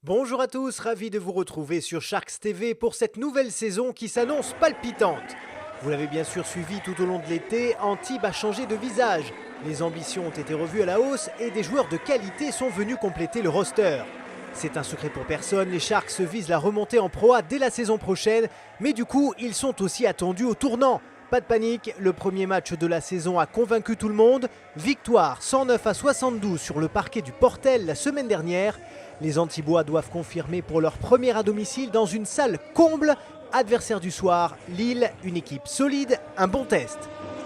Bonjour à tous, ravi de vous retrouver sur Sharks TV pour cette nouvelle saison qui s'annonce palpitante. Vous l'avez bien sûr suivi tout au long de l'été, Antibes a changé de visage. Les ambitions ont été revues à la hausse et des joueurs de qualité sont venus compléter le roster. C'est un secret pour personne, les Sharks visent la remontée en Pro A dès la saison prochaine, mais du coup ils sont aussi attendus au tournant. Pas de panique, le premier match de la saison a convaincu tout le monde. Victoire 109-72 sur le parquet du Portel la semaine dernière. Les Antibois doivent confirmer pour leur première à domicile dans une salle comble. Adversaire du soir, Lille, une équipe solide, un bon test.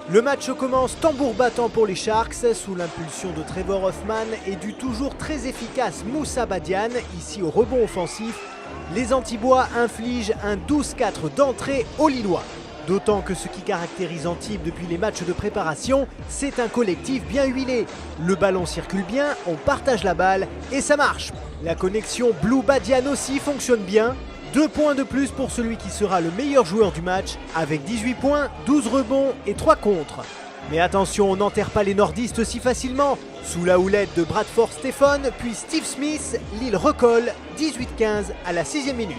Le match commence tambour battant pour les Sharks, sous l'impulsion de Trevor Hoffman et du toujours très efficace Moussa Badiane, ici au rebond offensif. Les Antibois infligent un 12-4 d'entrée aux Lillois. D'autant que ce qui caractérise Antibes depuis les matchs de préparation, c'est un collectif bien huilé. Le ballon circule bien, on partage la balle et ça marche. La connexion Blue-Badiane aussi fonctionne bien. 2 points de plus pour celui qui sera le meilleur joueur du match, avec 18 points, 12 rebonds et 3 contres. Mais attention, on n'enterre pas les nordistes si facilement. Sous la houlette de Bradford Stéphane, puis Steve Smith, Lille recolle 18-15 à la 6e minute.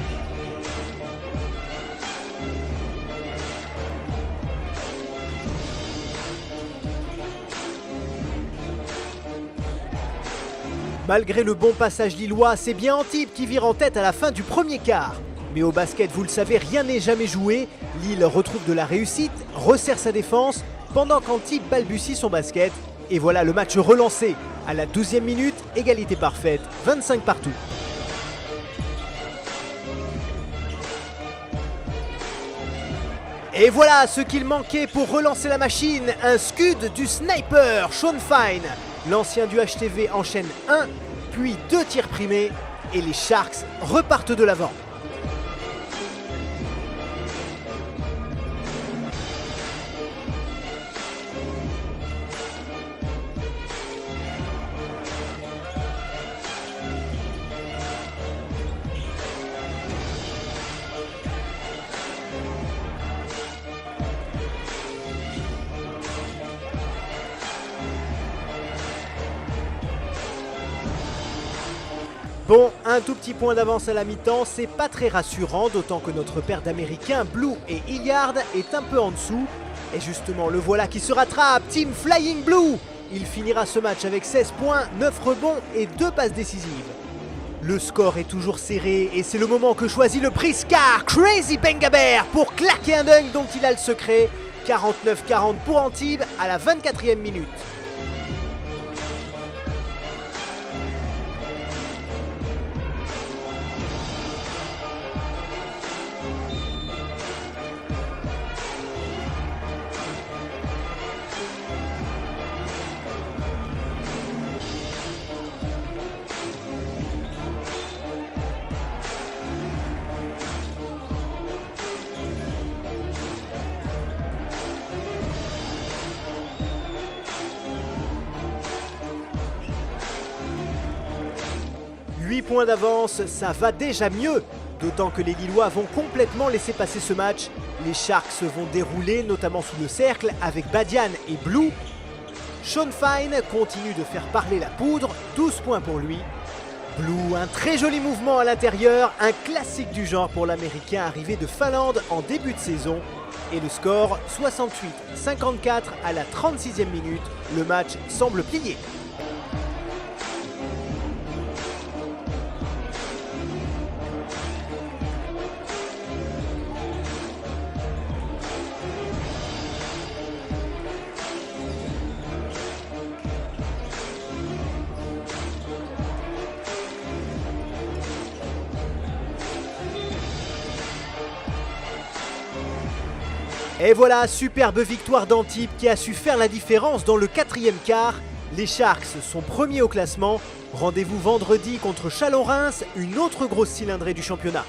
Malgré le bon passage lillois, c'est bien Antibes qui vire en tête à la fin du premier quart. Mais au basket, vous le savez, rien n'est jamais joué. Lille retrouve de la réussite, resserre sa défense, pendant qu'Antibes balbutie son basket. Et voilà le match relancé. À la 12e minute, égalité parfaite, 25 partout. Et voilà ce qu'il manquait pour relancer la machine, un scud du sniper, Sean Fine. L'ancien du HTV enchaîne 1, puis 2 tirs primés, et les Sharks repartent de l'avant. Bon, un tout petit point d'avance à la mi-temps, c'est pas très rassurant, d'autant que notre paire d'Américains, Blue et Hilliard, est un peu en dessous. Et justement, le voilà qui se rattrape, Team Flying Blue. Il finira ce match avec 16 points, 9 rebonds et 2 passes décisives. Le score est toujours serré et c'est le moment que choisit le Priscar Crazy Bengaber pour claquer un dunk dont il a le secret. 49-40 pour Antibes à la 24e minute. Huit points d'avance, ça va déjà mieux. D'autant que les Lillois vont complètement laisser passer ce match. Les Sharks vont dérouler, notamment sous le cercle, avec Badiane et Blue. Sean Fine continue de faire parler la poudre, 12 points pour lui. Blue, un très joli mouvement à l'intérieur, un classique du genre pour l'Américain arrivé de Finlande en début de saison. Et le score, 68-54 à la 36e minute. Le match semble plié. Et voilà, superbe victoire d'Antibes qui a su faire la différence dans le 4e quart. Les Sharks sont premiers au classement. Rendez-vous vendredi contre Chalon-Reims, une autre grosse cylindrée du championnat.